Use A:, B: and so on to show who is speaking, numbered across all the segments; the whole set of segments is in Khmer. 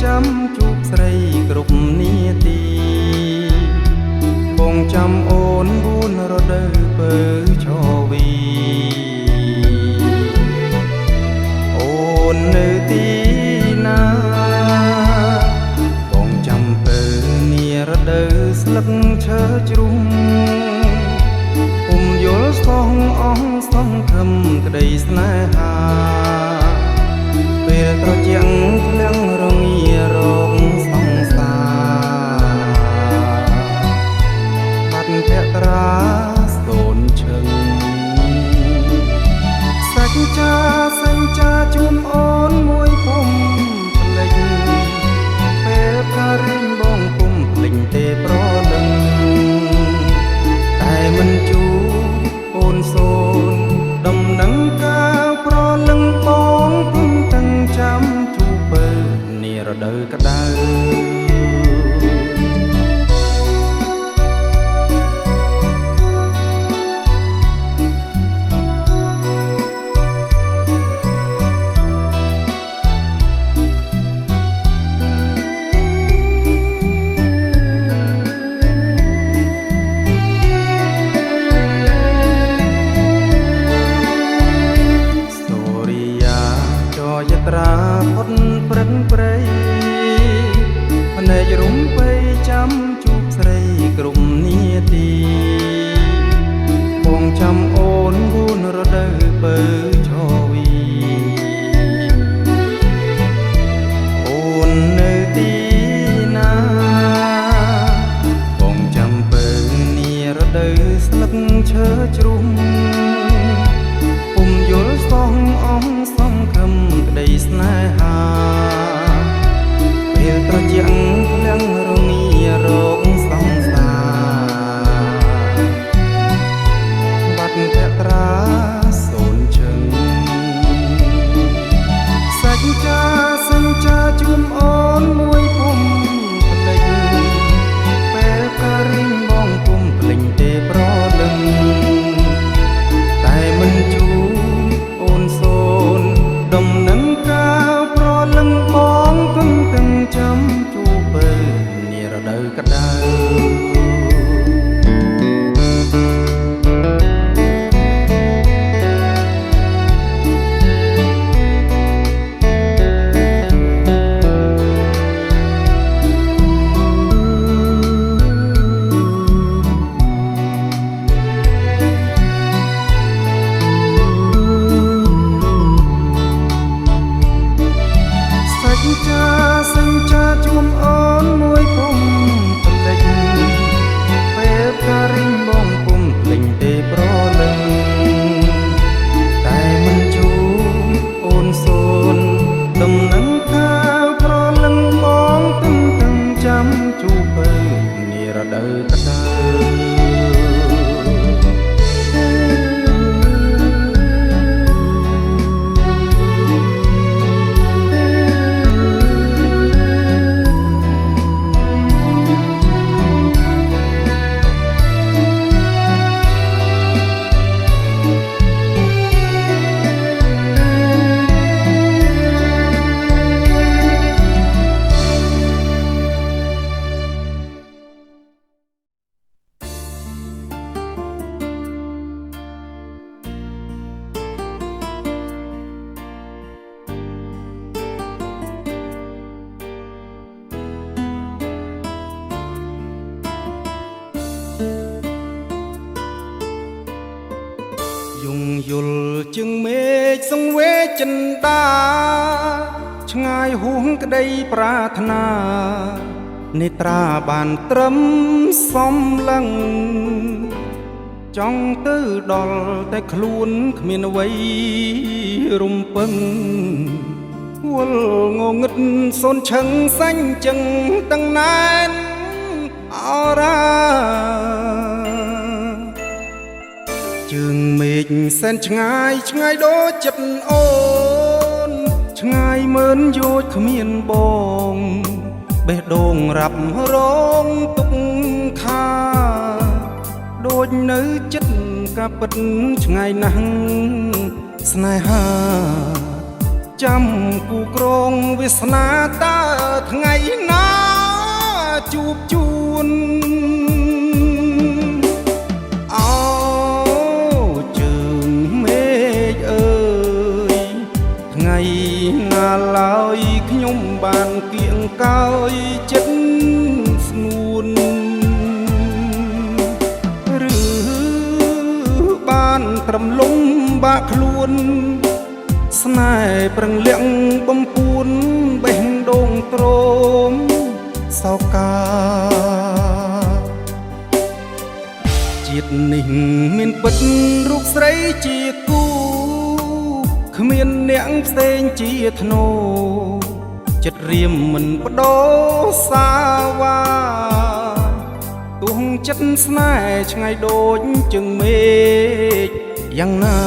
A: ចាំជួបស្រីគ្រប់នាទីបងចាំអូន4រដូវពើឈវីអូននៅទីណាបងចាំពើនារដូវស្លឹកឈើជ្រុំយល់ស្ទងអស់សង្ឃឹមក្តីស្នេហាពេលត្រជាក់ធ្លាំងរងារោគសង្សារបាត់ភក្ត្រាសូនឈឹងសញ្ចាជូនអូនមួយពុំភ្លេចពេលការៀងបងពុំភ្លេចទេប្រលឹងតែមិនជួអូនសូនដំណឹងកាលប្រលឹងបងពុំទាំងចាំជួបពើនារដូវក្តៅត្រាផុតព្រឹងព្រៃភ្នែករុំបីចាំជួបស្រីគ្រប់នាទីបងចាំអូន4រដូវពើឈវីអូននៅទីណាបងចាំពើនារដូវស្លឹកឈើជ្រុំពុំយល់សងអស់សង្ឃឹមក្តីស្នេហាពេលត្រជាក់ធ្លាំងរងារោគសង្សារបាត់ភក្ត្រាសូនឈឹងសញ្ចាជូនអូនមួយពុំភ្លេចពេលការៀងបងពុំភ្លេចទេប្រលឹងតែមិនជួអូនសូនដំណឹងកាលប្រលឹងបងគង់ទាំងចាំជួបពើនារដូវក្តៅសញ្ចាជូនអូនមួយពុំភ្លេចពេលការៀងបងពុំភ្លេចទេប្រលឹងតែមិនជួអូនសូនដំណឹងកាលប្រលឹងបងទឹងទាំងចាំជួបពើនារដូវក្តៅយល់ជើងមេឃសង្វេចិន្តាឆ្ងាយហួងក្តីប្រាថ្នានេត្រាបានត្រឹមសំឡឹងចង់ទៅដល់តែខ្លួនគ្មានអ្វីរំពឹងវល់ងងឹតសូនឈឹងសាញ់ចឹងទាំងណែនអរាជើងមេឃសែនឆ្ងាយដូចចិត្តអូនឆ្ងាយម៉ឺនយោជគ្មានបងបេះដូងរ៉ាប់រងទុកខាដូចនៅចិត្តកាពិតឆ្ងាយណាស់ស្នេហាចាំគូក្រងវាសនាតើ ថ្ងៃណាជួបជួនអោជើងមេឃអើយថ្ងៃណាឡើយខ្ញុំបានគៀងកោយចិត្តស្ងួនឬបានត្រឹមលំបាក់ខ្លួនស្នេហ៍ប្រឹងលាក់បំពួនបេះដូងទ្រមសោកាជាតិនេះមានពិតរូបស្រីជាគូគ្មានអ្នកផ្សេងជាធ្នោចិត្តរៀមមិនបដោសាវ៉ាទួងចិត្តស្នេហ៍ឆ្ងាយដូចជើងមេឃយ៉ាងណា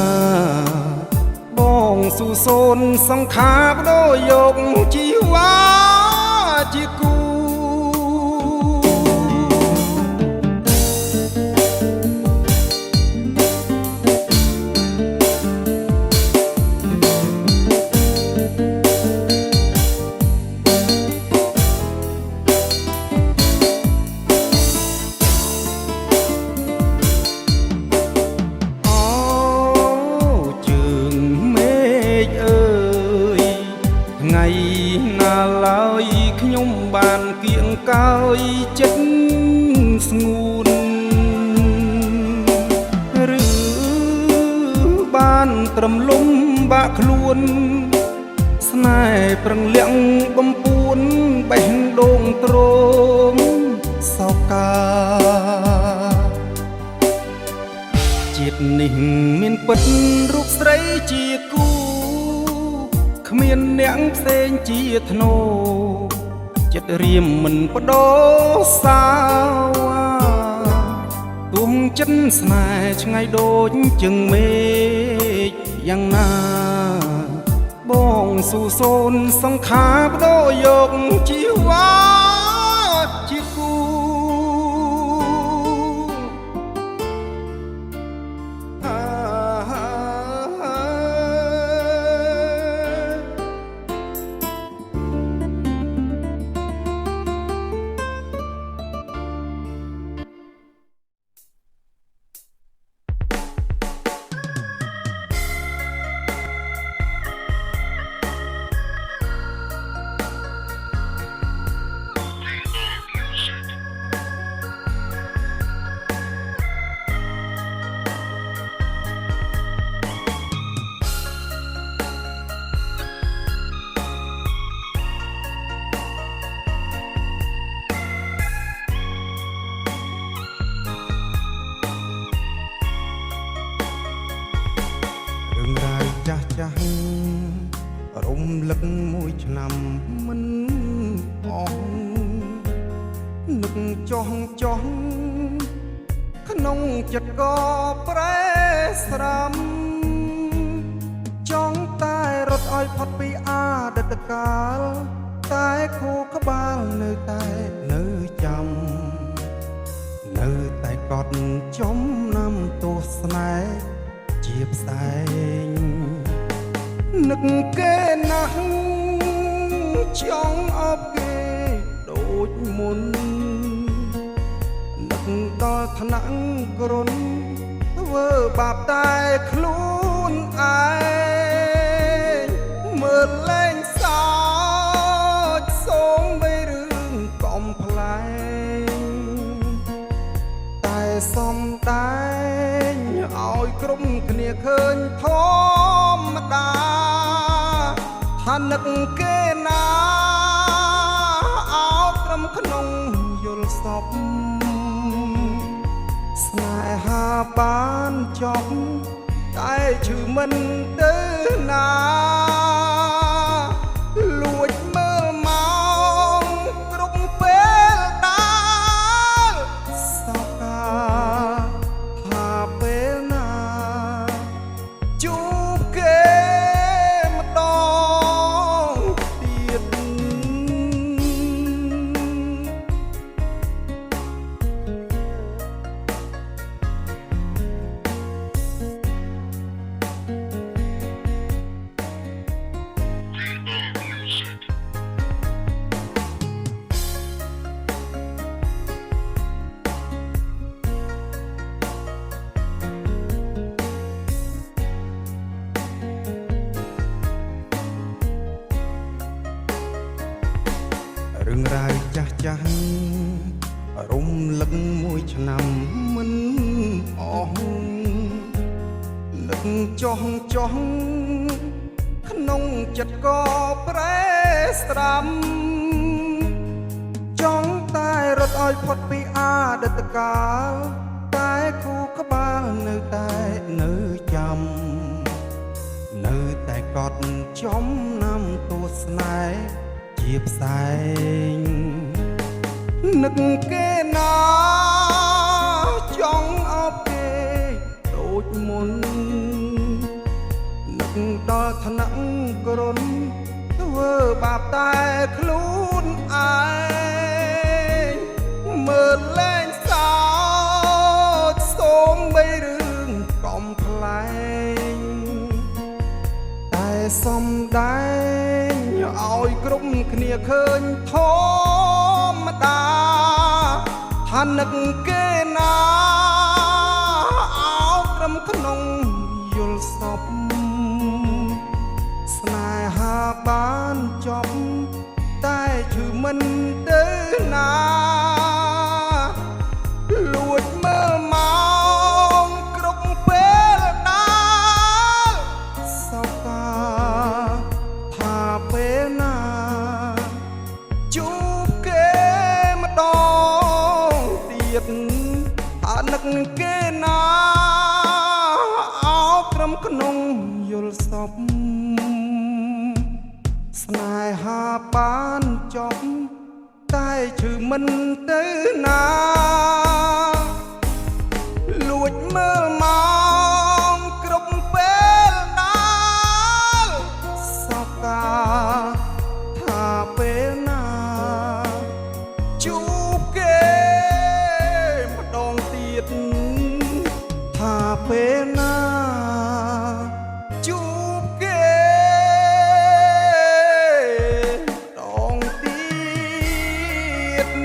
A: បងស៊ូសូនសង្ខារបដូរយកជីវ៉ាជាគូថ្ងៃណាឡើយខ្ញុំបានគៀងកោយចិត្តស្ងួនឬបានត្រឹមលំបាក់ខ្លួនស្នេហ៍ប្រឹងលាក់បំពួនបេះដូងទ្រមសោកាជាតិនេះមានពិតរូបស្រីជាគូគ្មានអ្នកផ្សេងជាធ្នោចិត្តរៀមមិនបដោសាវ៉ាទួងចិត្តស្នេហ៍ឆ្ងាយដូចជើងមេឃយ៉ាងណាបងស៊ូសូនសង្ខារបដូរយកជីវ៉ាជាគូចាស់ចាស់រំលឹកមួយឆ្នាំមិនអស់នឹកចោះចោះក្នុងចិត្តក៏ប្រែស្រាំចង់តែរត់ឲ្យផុតពីអតីតកាលតែខួរក្បាលនៅតែនៅចាំនៅតែកត់ចំណាំទស្សនេហ៍ជាផ្សែងនឹកគេណាស់ចង់អបគេដូចមុននឹកដល់ថ្នាក់ក្រុនធ្វើបាបតែខ្លួនឯងមើលលែងសោចសូមបីរឿងកំប្លែងតែសំដែងឲ្យក្រុមគ្នាឃើញធម្មតាថានឹកគេណាអោបត្រឹមក្នុងយល់សពស្នេហាបានចប់តែឈឺមិនទៅណាលួចមើលមកគ្រប់ពេលដែលសោកាថាពេលណាជួបគេម្ដងទៀត
B: អ
A: រឿងរ៉ាវចាស់ចាស់រំលឹកមួយឆ្នាំមិនអស់នឹកចោះក្នុងចិត្តក៏ប្រែស្រាំចង់តែរត់ឲ្យផុតពីអតីតកាលតែគូក្បាលនៅតែនៅចាំនៅតែកត់ចំណាំទស្សនេហ៍ជាផ្សែងនឹកគេណាចង់អបគេដូចមុននឹកដល់ថ្នាក់ក្រុនធ្វើបាបតែខ្លួនឯងមើលលែងសោចសូមបីរឿងកំប្លែងតែសំដែងឲ្យគ្រប់គ្នាឃើញធម្មតាថានឹកគេណាអោបត្រឹមក្នុងយល់សពស្នេហាបានចប់តែឈឺមិនទៅណាលួចមើលមកគ្រប់ពេលដាល់សោកតាថាពេលណាជួបគេម្ដងទៀតថានឹកគេណាអោបត្រឹមក្នុងយល់សពស្នេហាបានចប់តែឈឺមិនទៅណាលួចមើលមកគ្រប់ពេលដាល់សោកតាថាពេលណាជួបគេម្ដងទៀតថាពេលណាជួបគេម្ដងទៀត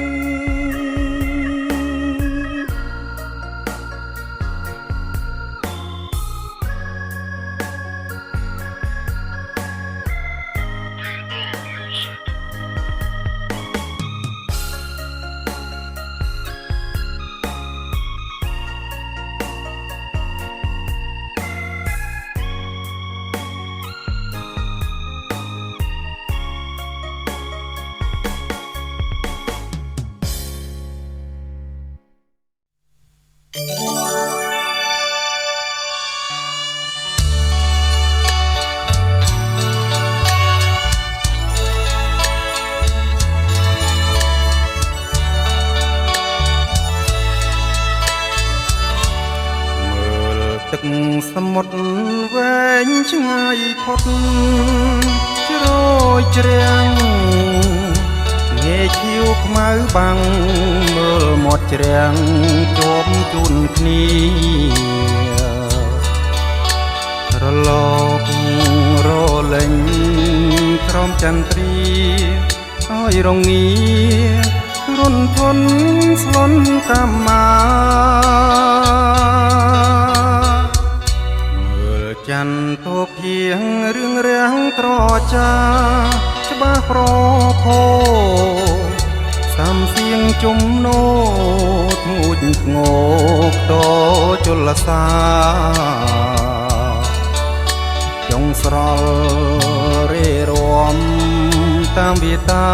A: ទឹកសមុទ្រវែងឆ្ងាយផុតជ្រោយជ្រាំងងាយខៀវខ្មៅបាំងមើលមាត់ជ្រាំងជាប់ជូនគ្នារលករលេងក្រោមចន្ទ្រាឲ្យរងារុនធនស្លន់កម្មាចន្ទទោភៀងរឿងរាំងត្រចាច្បាស់ប្រផោសំសៀងជុំណូធ្ងូចធ្ងោកតជលសាចុងស្រល់រេរាំតាមវាតា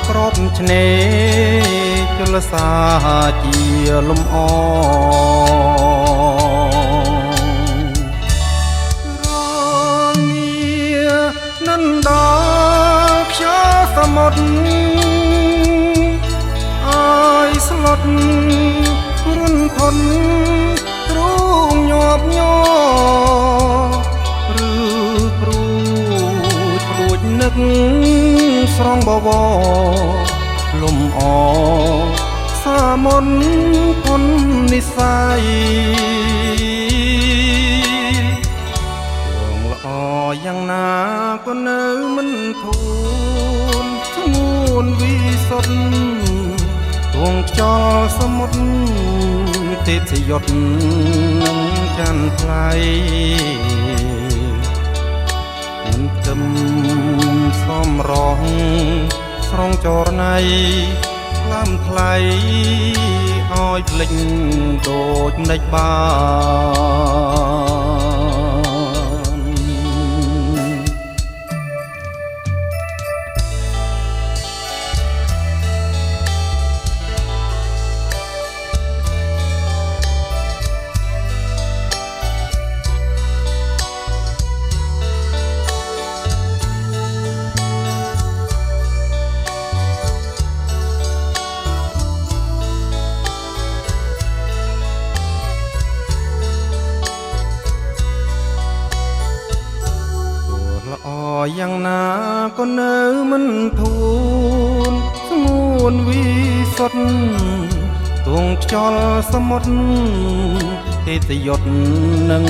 A: ក្របឆ្នេរជលសាជាលំអនិនដល់ខ្យល់សមុទ្រឲ្យស្លុតរុនធនទ្រូងញាប់ញ័រឬព្រួចនឹកស្រងបវរលំអសាមនធននិស័យយ៉ាងណាក៏នៅមិនធូនស្ងួនវិសុទ្ធទងខ្យល់សមុទ្រទេពយុទ្ធនឹងច័ន្ទថ្លៃមិនទឹមសំរងស ស្រងចរណៃថ្លើមថ្លៃឲ្យភ្លេចដូចនិច្ចបានយ៉ាងណាក៏នៅមិនធូនស្ងួនវិសុទ្ធទងខ្យល់សមុទ្រទេសយុទ្ធនឹង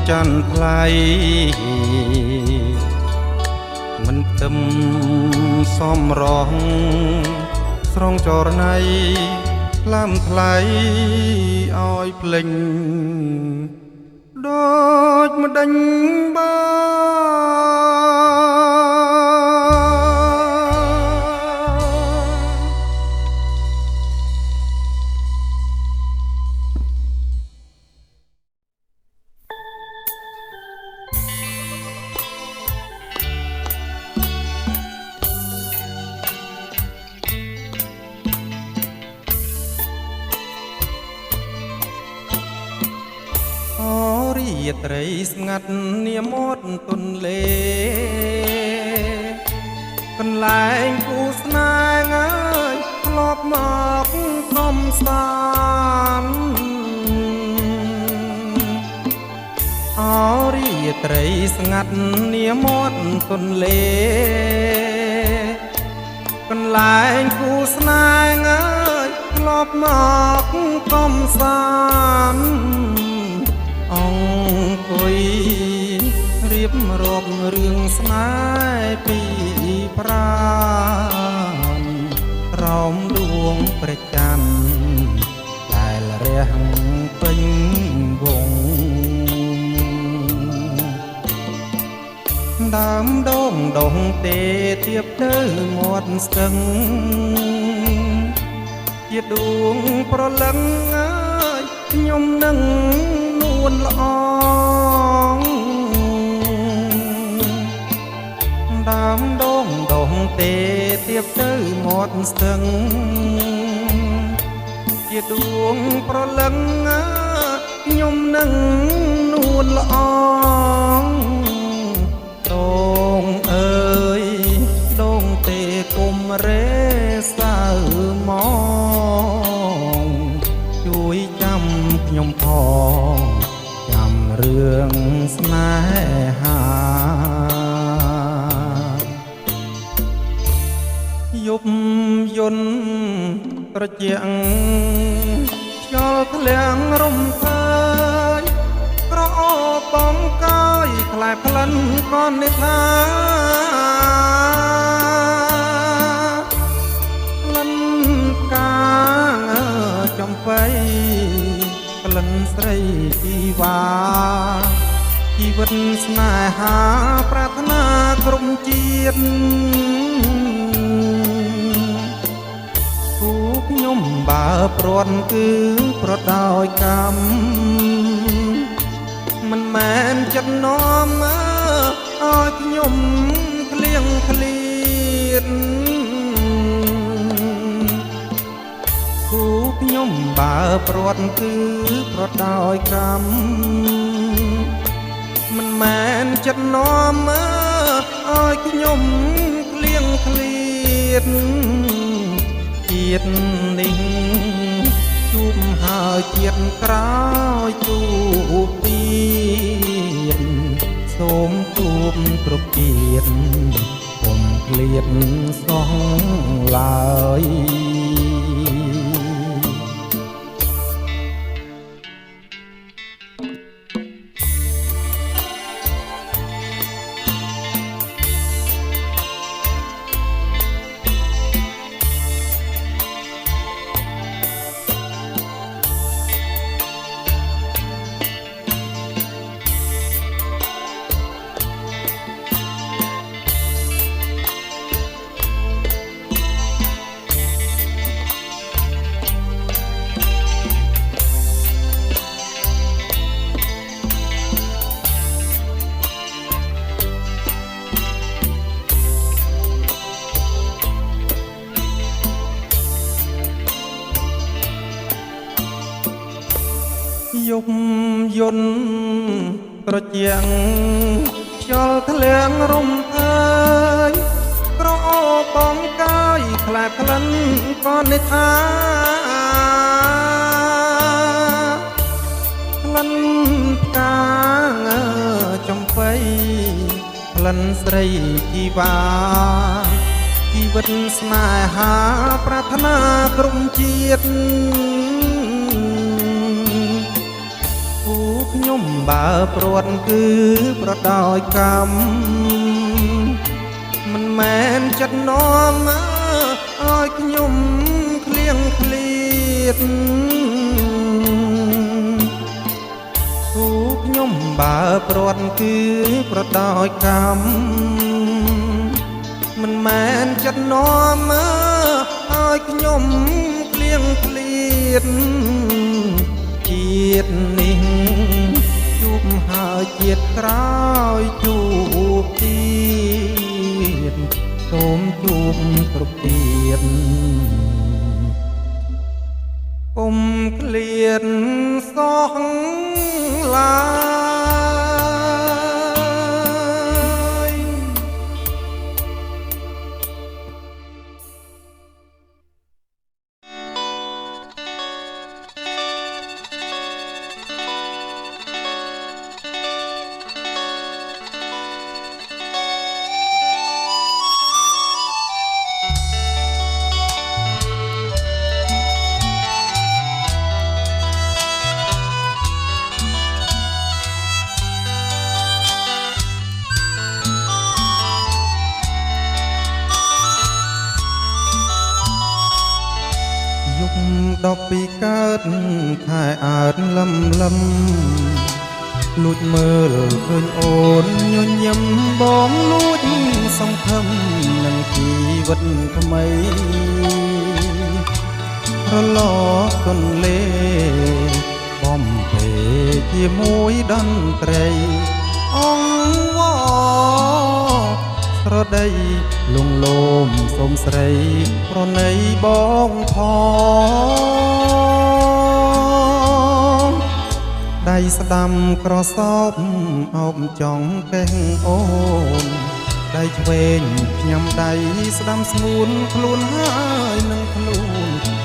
A: ច័ន្ទថ្លៃមិនផ្ទឹមសំរងស្រងចរណៃថ្លើមថ្លៃឲ្យភ្លេចដូចម្ដេចបារាត្រីស្ងាត់នាមាត់ទន្លេកន្លែងគូស្នេហ៍អើយធ្លាប់មកកំសាន្តអរាត្រីស្ងាត់នាមាត់ទន្លេកន្លែងគូស្នេហ៍អើយធ្លាប់មកកំសាន្តអង្គុយរៀបរាប់រឿងស្នេហ៍ពីប្រាណរោមដួងព្រះច័ន្ទដែលរះពេញវងដើមដងដងទេទៀបទៅមាត់ស្ទឹងជាដួងប្រលឹងអើយខ្ញុំនឹងនួនល្អងដើមដងដងទេទៀបទៅមាត់ស្ទឹងជាដួងប្រលឹងខ្ញុំនឹងនួនល្អងដងអើយដងទេគុំរេសៅមកជួយចាំខ្ញុំផងចាំរឿងស្នេហាយប់យន់ត្រជាក់ខ្យល់ធ្លាំងរំខាយក្រអូបបងកាយខ្លែក្លិនកននិថាក្លិនកាចំបៃក្លិនស្រីជីវ៉ាជីវិតស្នេហាប្រាថ្នាក្រុមជាតិគូខ្ញុំបើព្រាត់គឺប្រត់ដោយកម្មមិនមែនចិត្តនាំឲ្យខ្ញុំក្លៀងក្លៀនគូខ្ញុំបើព្រាត់គឺប្រត់ដោយកម្មមិនមែនចិត្តនាំឲ្យខ្ញុំក្លៀងក្លៀនជាតិនេះជួបហើយជាតិក្រោយជួបទៀតសូមជួបគ្រប់ជាតិកុំឃ្លាតសោះឡើយ យប់យន្តត្រជាក់ខ្យល់ធ្លាក់រំភើយក្រអូបបងកាយខ្លែបក្លិនក៏និថាក្លិនផ្កាចំបៃក្លិនស្រីជីវ៉ាជីវិតស្នេហាប្រាថ្នាក្រុមជាតិខ្ញុំបើព្រាត់គឺប្រដោយកម្មមិនមែនចិត្តនាំឲ្យខ្ញុំឃ្លៀងឃ្លាតខ្ញុំបើព្រាត់គឺប្រដោយកម្មមិនមែនចិត្តនាំឲ្យខ្ញុំឃ្លៀងឃ្លាតជាតិនេះជួបហើយជាតិក្រោយជួបទៀតសូមជួបគ្រប់ទៀតកុំឃ្លាតសោះឡាយ12កើតខែអើតលំលំលួចមើលឃើញអូនញញឹមបងលួចសង្ឃឹមនឹងជីវិតថ្មីរលកទន្លេបំពេជាមួយតន្ត្រីអង្វរស្រដីលងលោមសូមស្រីប្រណីបងផងដៃស្ដាំក្រសោបអោបចង់កេះអូនដៃឆ្វេងញ៉ាំដៃស្ដាំស្ងួនខ្លួនហើយនឹងខ្លួន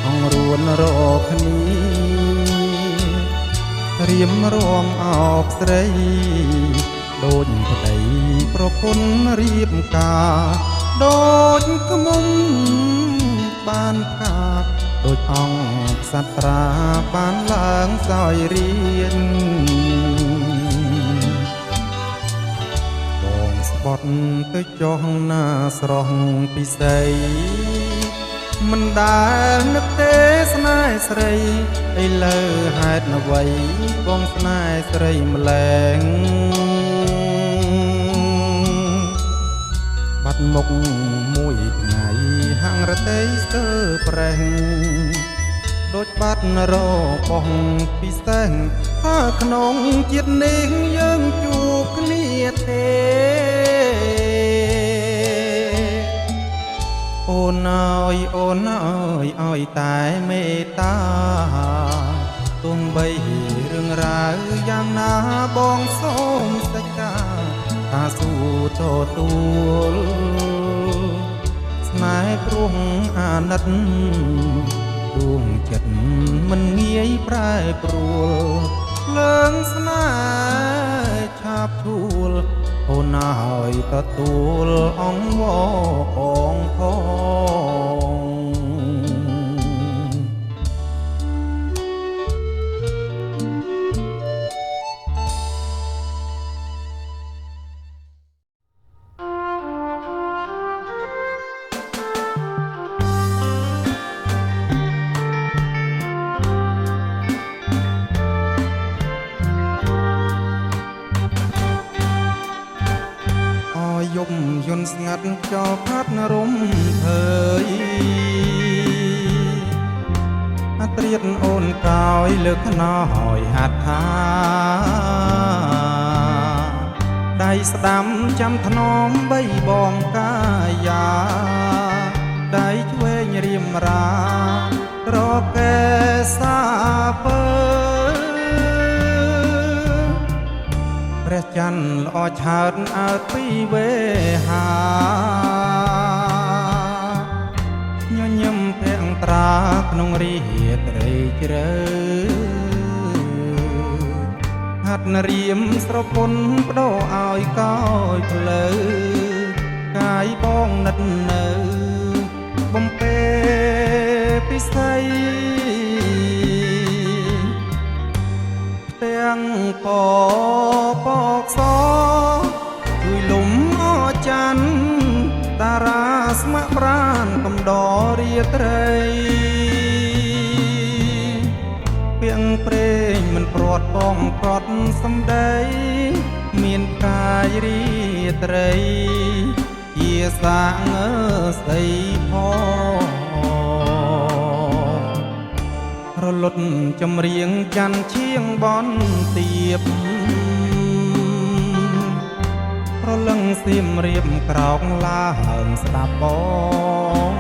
A: អងរួនរកគ្នារៀមរំអោបស្រីដូចប្តីប្រពន្ធរៀបការដូចក្មុំបានផ្កាដូចអង្គសត្រាបានឡើងសោយរៀនបងស្បត់ទៅចុះណាស្រស់ពិសីមិនដែលនឹកទេស្នេហ៍ស្រីឥឡូវហេតុអ្វីបងស្នេហ៍ស្រីម្លែងបាត់មុខមួយថ្ងៃហាងរទេយស្ទើរប្រេះដូចបាត់របស់ពិសេសថាក្នុងជាតិនេះយើងជួបគ្នាទេអូនអើយអូនអើយឲ្យតែមេត្តាទោះបីរឿងរ៉ាវយ៉ាងណាបងសូមសេចក្ដីថាស៊ូទទួលស្នេហ៍ព្រោះអាណិតដួងចិត្តមិនងាយប្រែប្រួលលើងស្នេហ៍ឆាប់ធួលអូនហើយទទួលអង្វរអងផងយន្តស្ងាត់ចោលផាត់រំភើយអត្រៀតអូនកោយលើកខ្នើយហាត់ថាដៃស្ដាំចាំថ្នមបីបងកាយាដៃឆ្វេងរៀមរារកែសាពើ ច័ន្ទល្អឆើតអើតពីវេហាញញឹមភាំងត្រាក្នុងរាត្រីជ្រៅហាត់រៀមស្រពន់បដូរឲ្យកោយផ្លូវកាយបងនិតនៅបំពេពិស័យទាំងពពកសជួយលំអច័ន្ទតារាស្ម័គ្រប្រានកំដររាត្រីពាំងព្រេងមិនព្រាត់បងព្រាត់សំដីមានកាយរាត្រីជាសាងស្ដីផងរលត់ចម្រៀងច័ន្ទឈៀងបនទៀបប្រលឹងសៀមរៀបក្រោកឡើងស្ដាប់បង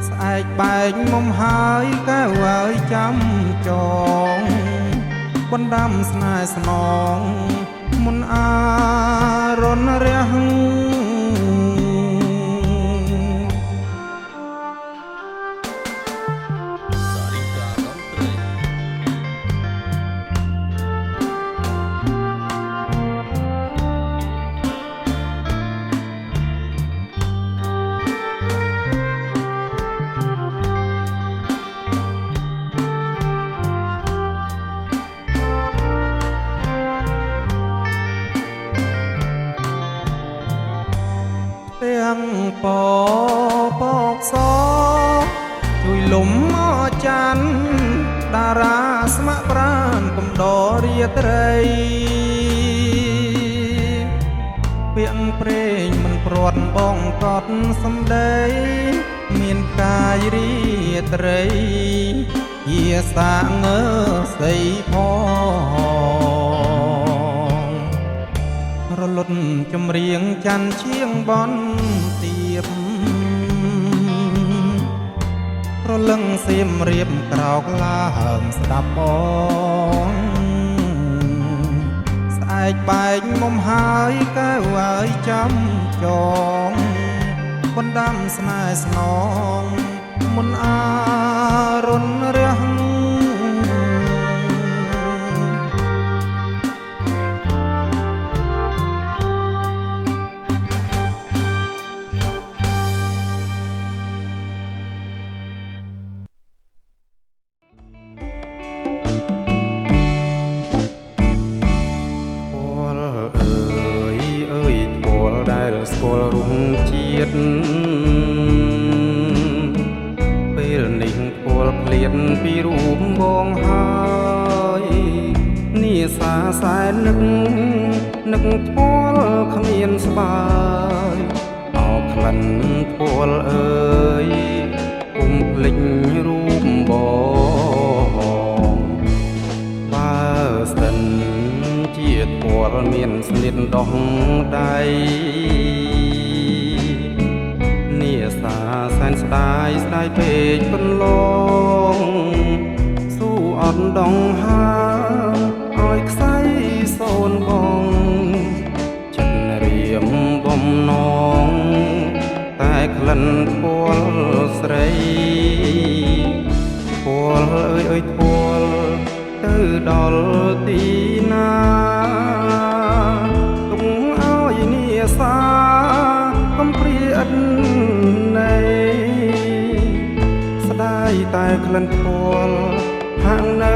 A: ស្អែកបែកមុំហើយកែវហើយចាំចងបណ្ដាំស្នេហ៍ស្នងមុនអារនរះទាំងពពកសជួយលំអច័ន្ទតារាស្ម័គ្រប្រានកំដររាត្រីពាំងព្រេងមិនព្រាត់បងកត់សំដីមានកាយរាត្រីជាសាងស្ដីផងរលត់ចម្រៀងច័ន្ទឈៀងបនទៀបប្រលឹងសៀមរៀបក្រោកឡើងស្ដាប់បងស្អែកបែកមុំហើយកែវហើយចាំចងបណ្ដាំស្នេហ៍ស្នងមុនអារុនរះស្គាល់រុងជាតិពេលនេះស្គាល់ឃ្លានពីរូបបងហើយនីសាសែននឹកស្គាល់គ្មានស្បើយអោក្លិនស្គាល់អើយគុំភ្លេចរូបបងបើសិនជាស្គាល់មានស្នៀតដោះដៃនីសាសែនស្ដាយស្ដាយពេកបន្លងស៊ូអត់ដងហើឲ្យខ្សែសូនបងចិត្តរៀមបំណងតែក្លិនស្គាល់ស្រីស្គាល់អើយស្គាល់ទៅដល់ទីណាទុំឲ្យនីសាកំព្រាអិននៃស្ដាយតែក្លិនស្គាល់ហាក់នៅ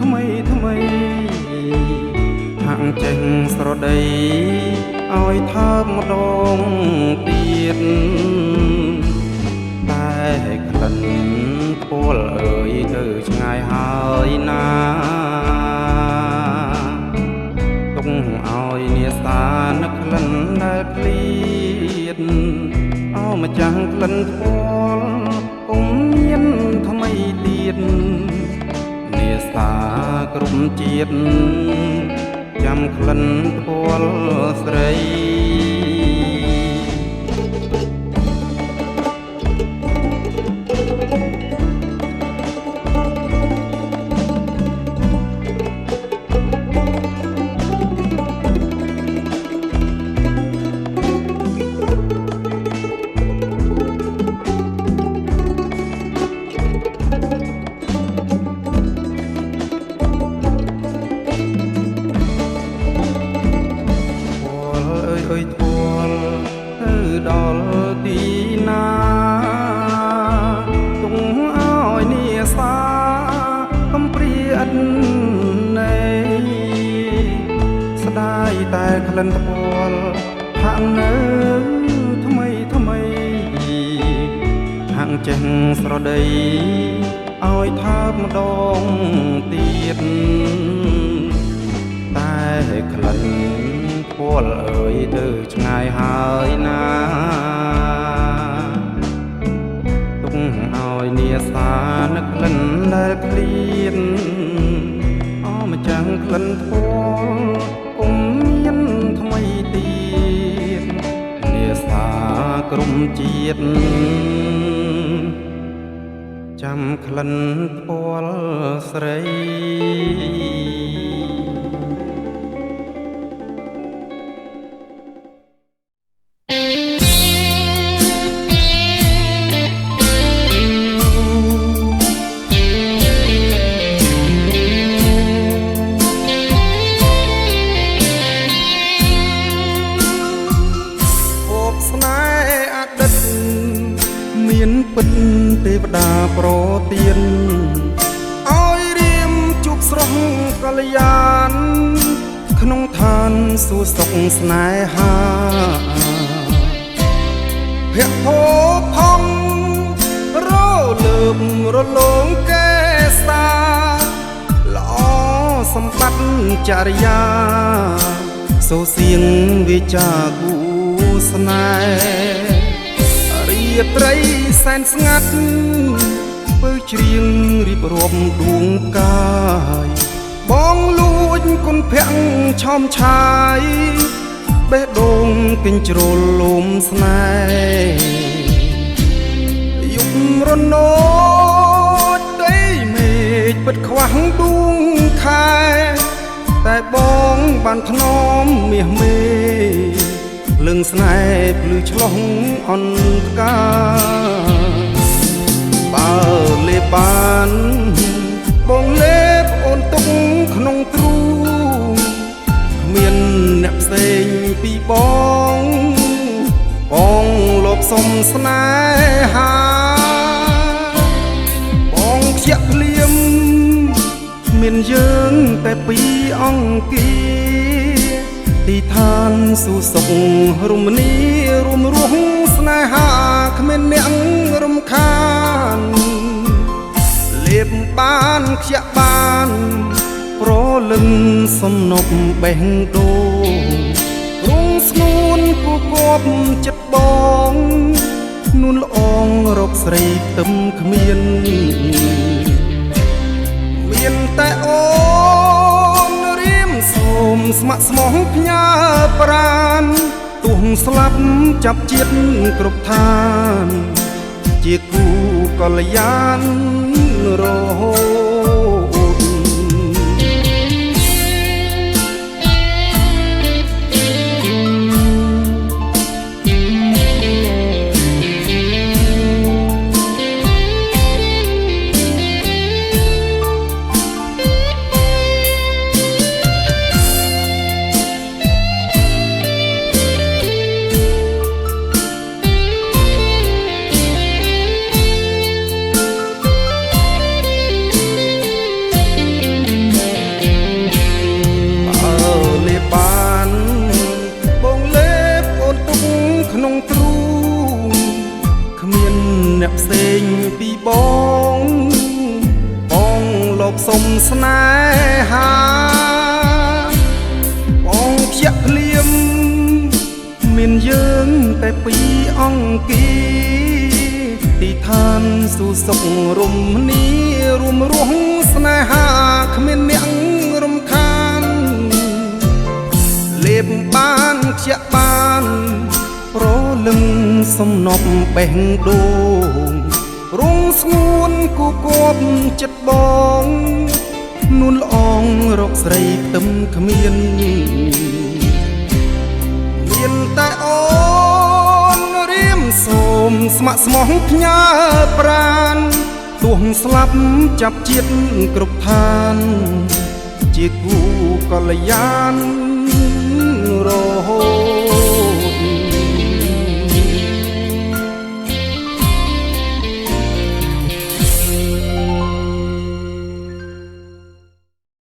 A: ថ្មីហាក់ចេញស្រដីឲ្យថើបម្ដងទៀតតែក្លិនស្គាល់អើយទៅឆ្ងាយហើយណាទុកឲ្យនាសានឹកក្លិនដែលឃ្លាតអោម្ចាស់ក្លិនស្គាល់គុំមានថ្មីទៀតនាសាគ្រប់ជាតិចាំក្លិនស្គាល់ស្រី ឥតណែស្ដាយតែក្លិនថ្ពាល់ហាក់នៅថ្មីហាក់ចេះស្រដីឲ្យថើបម្ដងទៀតតែក្លិនថ្ពាល់អើយទៅឆ្ងាយហើយណាទុកឲ្យនាសានឹកក្លិនដែលឃ្លានអម្ចាំងក្លិនថ្ពាល់គុំមានថ្មីទៀតនាសាក្រុមជាតិចាំក្លិនថ្ពាល់ស្រីមានពិតទេវតាប្រទានឲ្យរៀមជួបស្រស់កល្យានក្នុងឋានសួគ៌សុខស្នេហាភក្ត្រោផំរលើបរលងកេសាល្អសម្បត្តិចរិយាសូរសៀងវិចាគូស្នេហ៍រាត្រីសែនស្ងាត់ពើច្រៀងរៀបរាប់ដួងកាយបងលួចគុណភ័ក្រឆោមឆាយបេះដូងគិញ្ជ្រលលំស្នេហ៍យប់រណោចដីមេឃពិតខ្វះដួងខែតែបងបានថ្នមមាសមេលឹងស្នេហ៍ភ្លឺឆ្លុះអន្តការបើលេបបានបងលេបអូនទុកក្នុងទ្រូងគ្មានអ្នកផ្សេងពីបងលោកសុំស្នេហាបងខ្ជាក់ភ្លៀមមានយើងតែពីរអង្គាទីឋានសួគ៌សុខរមនីរួមរស់ស្នេហាគ្មានអ្នករំខានលេបបានខ្ជាក់បានប្រលឹងសំណប់បេះដូងរងស្ងួនគូគប់ចិត្តបងនួនល្អងរកស្រីខ្ទឹមគ្មានតែអូនរៀមសូមស្ម័គ្រស្មោះផ្ញើប្រានទោះស្លាប់ចាប់ជាតិគ្រប់ឋានជាគូកល្យានរហូតអ្នកផ្សេងពីបងលោកសុំស្នេហាបងខ្ជាក់ភ្លៀមមានយើងតែពីរអង្គាទីឋានសួគ៌សុខរមនីរួមរស់ស្នេហាគ្មានអ្នករំខានលេបបានខ្ជាក់បានប្រលឹងសំណប់បេះដូងរងស្ងួនគូគប់ចិត្តបងនួនល្អងរកស្រីខ្ទឹមគ្មានតែអូនរៀមសូមស្ម័គ្រស្មោះផ្ញើប្រានទោះស្លាប់ចាប់ជាតិគ្រប់ឋានជាគូកល្យានរហូត